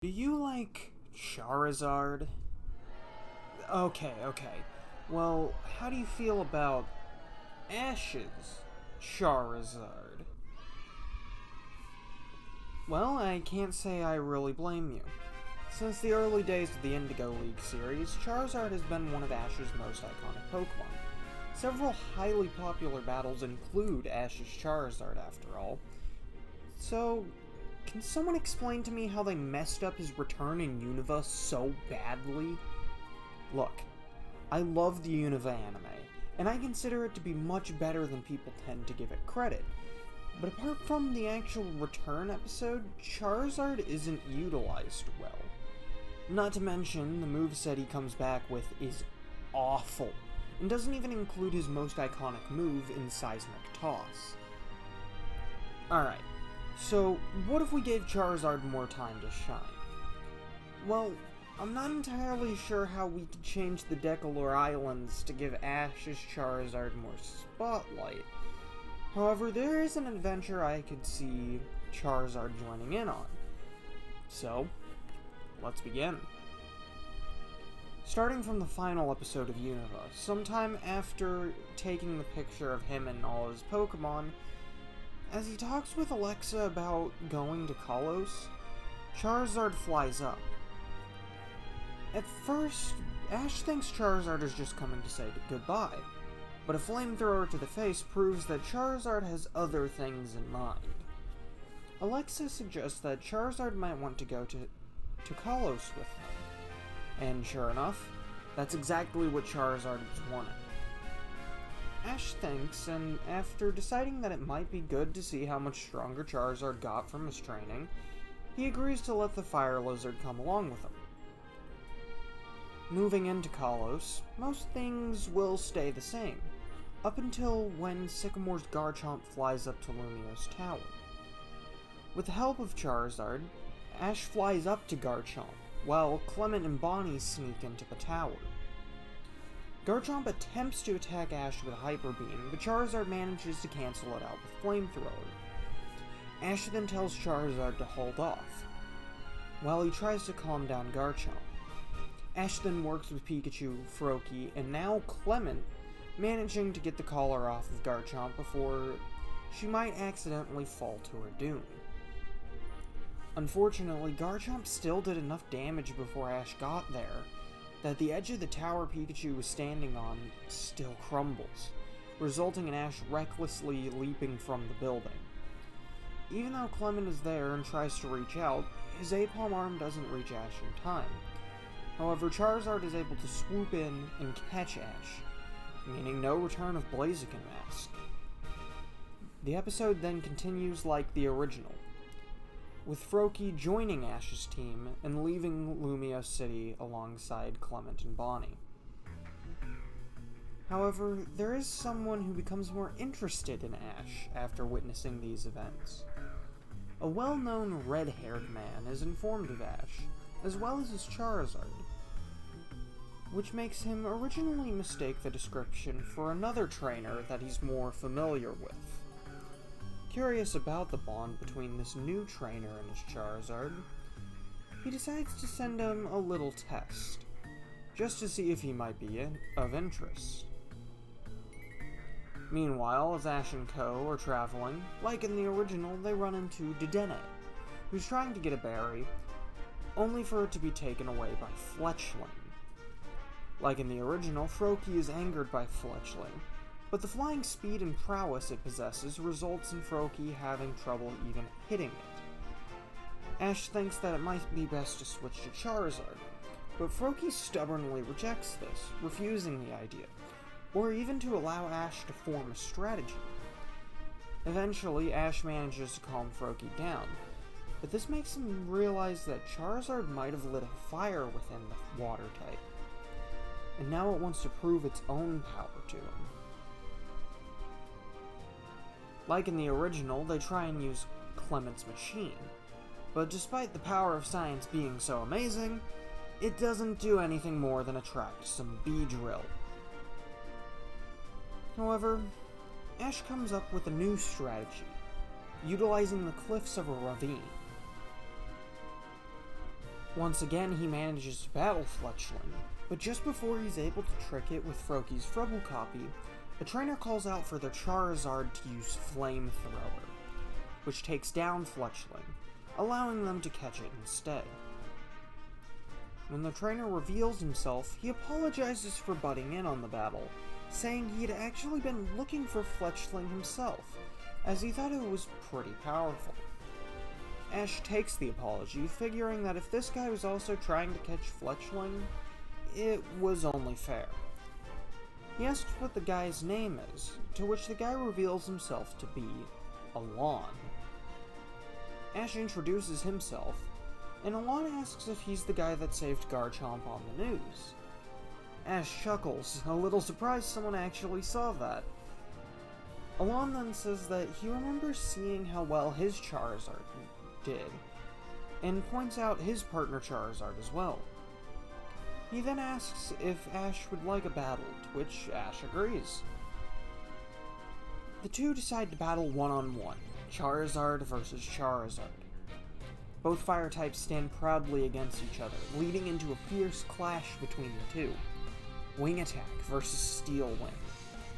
Do you like Charizard? Okay. Well, how do you feel about Ash's Charizard? Well, I can't say I really blame you. Since the early days of the Indigo League series, Charizard has been one of Ash's most iconic Pokemon. Several highly popular battles include Ash's Charizard, after all. So, can someone explain to me how they messed up his return in Unova so badly? Look, I love the Unova anime, and I consider it to be much better than people tend to give it credit. But apart from the actual return episode, Charizard isn't utilized well. Not to mention, the moveset he comes back with is awful, and doesn't even include his most iconic move in Seismic Toss. Alright, so what if we gave Charizard more time to shine? Well, I'm not entirely sure how we could change the Decalore Islands to give Ash's Charizard more spotlight. However, there is an adventure I could see Charizard joining in on. So, let's begin. Starting from the final episode of Unova, sometime after taking the picture of him and all his Pokemon, as he talks with Alexa about going to Kalos, Charizard flies up. At first, Ash thinks Charizard is just coming to say goodbye, but a flamethrower to the face proves that Charizard has other things in mind. Alexa suggests that Charizard might want to go to Kalos with them, and sure enough, that's exactly what Charizard was wanting. Ash thinks, and after deciding that it might be good to see how much stronger Charizard got from his training, he agrees to let the Fire Lizard come along with him. Moving into Kalos, most things will stay the same, up until when Sycamore's Garchomp flies up to Lumiose Tower. With the help of Charizard, Ash flies up to Garchomp, while Clement and Bonnie sneak into the tower. Garchomp attempts to attack Ash with a Hyper Beam, but Charizard manages to cancel it out with Flamethrower. Ash then tells Charizard to hold off, while he tries to calm down Garchomp. Ash then works with Pikachu, Froakie, and now Clement, managing to get the collar off of Garchomp before she might accidentally fall to her doom. Unfortunately, Garchomp still did enough damage before Ash got there that the edge of the tower Pikachu was standing on still crumbles, resulting in Ash recklessly leaping from the building. Even though Clement is there and tries to reach out, his Apalm arm doesn't reach Ash in time. However, Charizard is able to swoop in and catch Ash, meaning no return of Blaziken Mask. The episode then continues like the original, with Froakie joining Ash's team and leaving Lumiose City alongside Clement and Bonnie. However, there is someone who becomes more interested in Ash after witnessing these events. A well-known red-haired man is informed of Ash, as well as his Charizard, which makes him originally mistake the description for another trainer that he's more familiar with. Curious about the bond between this new trainer and his Charizard, he decides to send him a little test, just to see if he might be of interest. Meanwhile, as Ash and Co. are traveling, like in the original, they run into Dedenne, who's trying to get a berry, only for it to be taken away by Fletchling. Like in the original, Froakie is angered by Fletchling, but the flying speed and prowess it possesses results in Froakie having trouble even hitting it. Ash thinks that it might be best to switch to Charizard, but Froakie stubbornly rejects this, refusing the idea, or even to allow Ash to form a strategy. Eventually, Ash manages to calm Froakie down, but this makes him realize that Charizard might have lit a fire within the water type, and now it wants to prove its own power to him. Like in the original, they try and use Clement's machine, but despite the power of science being so amazing, it doesn't do anything more than attract some Beedrill. However, Ash comes up with a new strategy, utilizing the cliffs of a ravine. Once again, he manages to battle Fletchling, but just before he's able to trick it with Froakie's Frubble copy, a trainer calls out for their Charizard to use Flamethrower, which takes down Fletchling, allowing them to catch it instead. When the trainer reveals himself, he apologizes for butting in on the battle, saying he had actually been looking for Fletchling himself, as he thought it was pretty powerful. Ash takes the apology, figuring that if this guy was also trying to catch Fletchling, it was only fair. He asks what the guy's name is, to which the guy reveals himself to be Alon. Ash introduces himself, and Alon asks if he's the guy that saved Garchomp on the news. Ash chuckles, a little surprised someone actually saw that. Alon then says that he remembers seeing how well his Charizard did, and points out his partner Charizard as well. He then asks if Ash would like a battle, to which Ash agrees. The two decide to battle one-on-one, Charizard versus Charizard. Both fire types stand proudly against each other, leading into a fierce clash between the two. Wing Attack versus Steel Wing,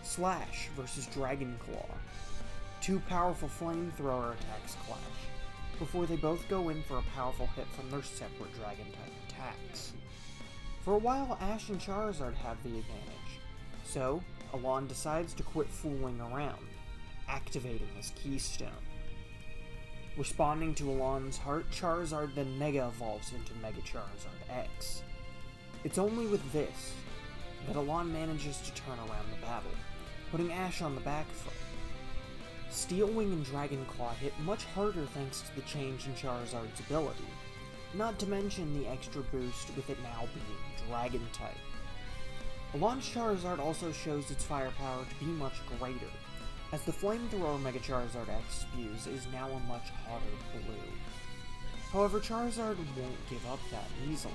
Slash versus Dragon Claw. Two powerful flamethrower attacks clash, before they both go in for a powerful hit from their separate Dragon-type attacks. For a while, Ash and Charizard have the advantage, so Alon decides to quit fooling around, activating his Keystone. Responding to Alon's heart, Charizard then Mega Evolves into Mega Charizard X. It's only with this that Alon manages to turn around the battle, putting Ash on the back foot. Steel Wing and Dragon Claw hit much harder thanks to the change in Charizard's ability, not to mention the extra boost with it now being Dragon-type. Alon's Charizard also shows its firepower to be much greater, as the Flamethrower Mega Charizard X spews is now a much hotter blue. However, Charizard won't give up that easily.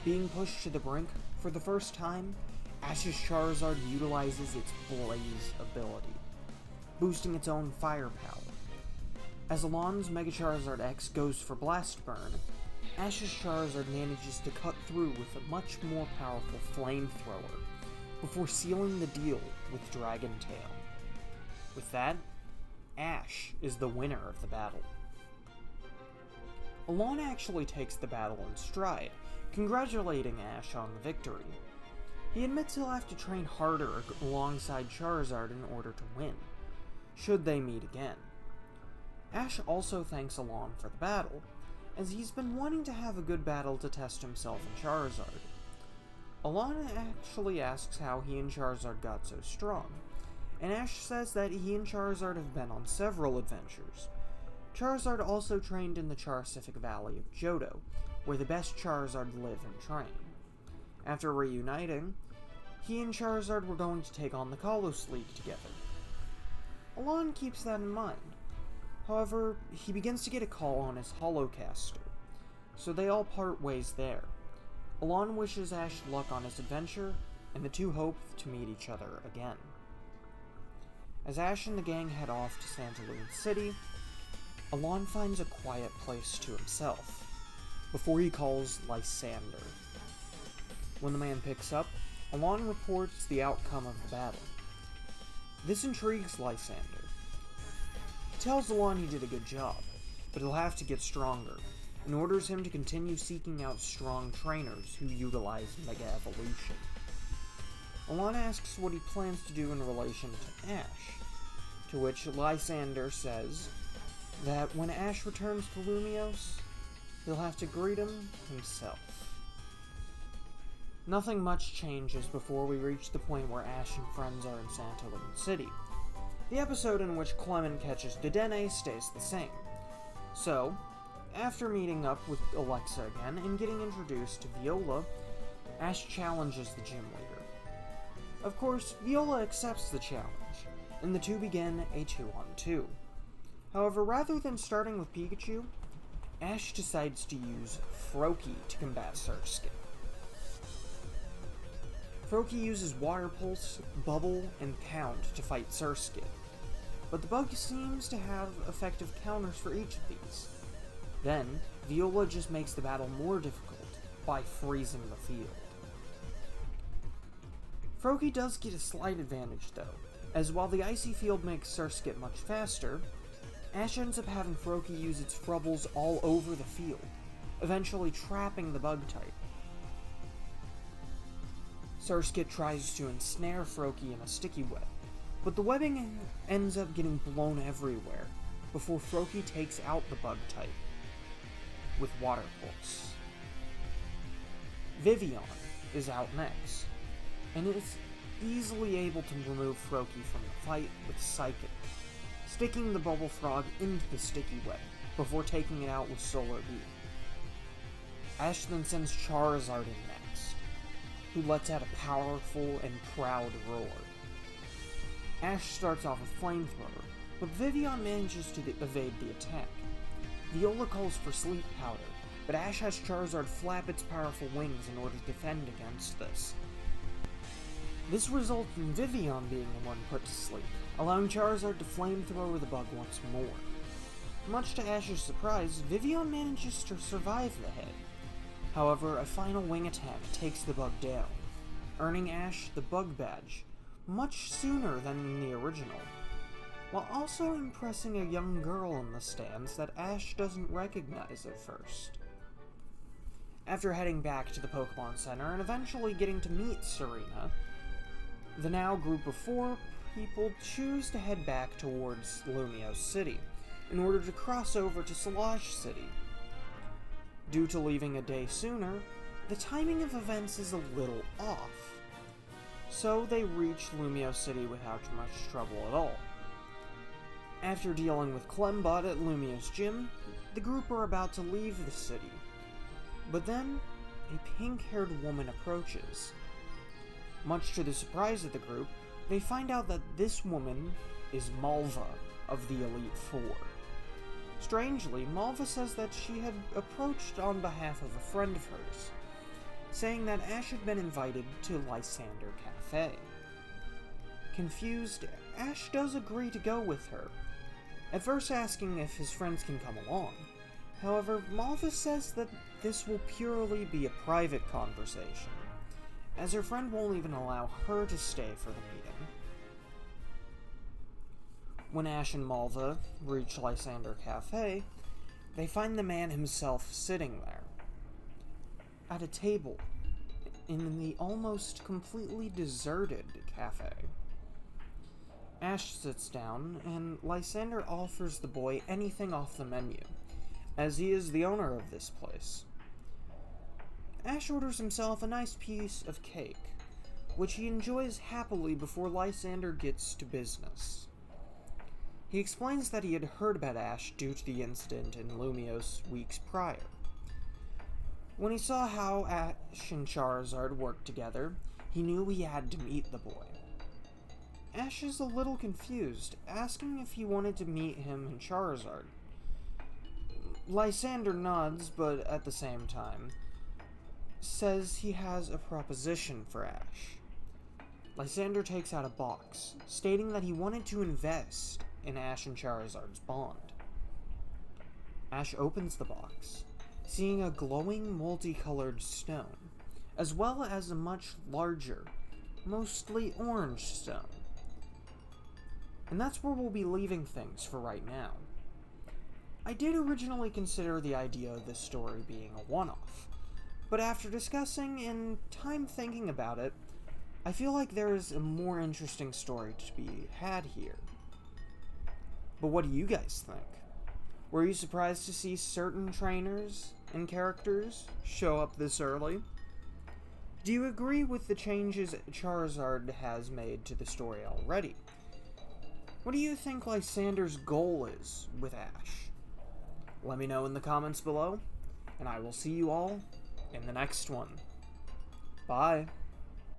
Being pushed to the brink, for the first time, Ash's Charizard utilizes its Blaze ability, boosting its own firepower. As Alon's Mega Charizard X goes for Blast Burn, Ash's Charizard manages to cut through with a much more powerful Flamethrower, before sealing the deal with Dragon Tail. With that, Ash is the winner of the battle. Alon actually takes the battle in stride, congratulating Ash on the victory. He admits he'll have to train harder alongside Charizard in order to win, should they meet again. Ash also thanks Alon for the battle, as he's been wanting to have a good battle to test himself and Charizard. Alon actually asks how he and Charizard got so strong, and Ash says that he and Charizard have been on several adventures. Charizard also trained in the Charcific Valley of Johto, where the best Charizard live and train. After reuniting, he and Charizard were going to take on the Kalos League together. Alon keeps that in mind. However, he begins to get a call on his Holocaster, so they all part ways there. Alon wishes Ash luck on his adventure, and the two hope to meet each other again. As Ash and the gang head off to Santalune City, Alon finds a quiet place to himself, before he calls Lysandre. When the man picks up, Alon reports the outcome of the battle. This intrigues Lysandre. He tells Alon he did a good job, but he'll have to get stronger, and orders him to continue seeking out strong trainers who utilize Mega Evolution. Alon asks what he plans to do in relation to Ash, to which Lysandre says that when Ash returns to Lumiose, he'll have to greet him himself. Nothing much changes before we reach the point where Ash and friends are in Santalune City. The episode in which Clement catches Dedenne stays the same. So, after meeting up with Alexa again and getting introduced to Viola, Ash challenges the gym leader. Of course, Viola accepts the challenge, and the two begin a 2-on-2. However, rather than starting with Pikachu, Ash decides to use Froakie to combat Surskit. Froakie uses Water Pulse, Bubble, and Pound to fight Surskit, but the bug seems to have effective counters for each of these. Then, Viola just makes the battle more difficult by freezing the field. Froakie does get a slight advantage though, as while the icy field makes Surskit much faster, Ash ends up having Froakie use its Frubbles all over the field, eventually trapping the bug type. Surskit tries to ensnare Froakie in a sticky web, but the webbing ends up getting blown everywhere before Froakie takes out the bug type with Water Pulse. Vivillon is out next, and is easily able to remove Froakie from the fight with Psychic, sticking the Bubble Frog into the sticky web before taking it out with Solar Beam. Ash then sends Charizard in next, who lets out a powerful and proud roar. Ash starts off with Flamethrower, but Vivillon manages to evade the attack. Viola calls for Sleep Powder, but Ash has Charizard flap its powerful wings in order to defend against this. This results in Vivillon being the one put to sleep, allowing Charizard to Flamethrower the bug once more. Much to Ash's surprise, Vivillon manages to survive the hit. However, a final wing attack takes the bug down, earning Ash the Bug Badge much sooner than in the original, while also impressing a young girl in the stands that Ash doesn't recognize at first. After heading back to the Pokemon Center and eventually getting to meet Serena, the now group of 4 people choose to head back towards Lumiose City in order to cross over to Slosh City. Due to leaving a day sooner, the timing of events is a little off, so they reach Lumiose City without much trouble at all. After dealing with Clembot at Lumiose Gym, the group are about to leave the city, but then a pink-haired woman approaches. Much to the surprise of the group, they find out that this woman is Malva of the Elite Four. Strangely, Malva says that she had approached on behalf of a friend of hers, saying that Ash had been invited to Lysandre Cafe. Confused, Ash does agree to go with her, at first asking if his friends can come along. However, Malva says that this will purely be a private conversation, as her friend won't even allow her to stay for the meeting. When Ash and Malva reach Lysandre Cafe, they find the man himself sitting there, at a table, in the almost completely deserted cafe. Ash sits down, and Lysandre offers the boy anything off the menu, as he is the owner of this place. Ash orders himself a nice piece of cake, which he enjoys happily before Lysandre gets to business. He explains that he had heard about Ash due to the incident in Lumiose weeks prior. When he saw how Ash and Charizard worked together, he knew he had to meet the boy. Ash is a little confused, asking if he wanted to meet him and Charizard. Lysandre nods, but at the same time, says he has a proposition for Ash. Lysandre takes out a box, stating that he wanted to invest in Ash and Charizard's bond. Ash opens the box, seeing a glowing multicolored stone, as well as a much larger, mostly orange stone. And that's where we'll be leaving things for right now. I did originally consider the idea of this story being a one-off, but after discussing and time thinking about it, I feel like there is a more interesting story to be had here. But what do you guys think? Were you surprised to see certain trainers and characters show up this early? Do you agree with the changes Charizard has made to the story already? What do you think Lysandre's goal is with Ash? Let me know in the comments below, and I will see you all in the next one. Bye.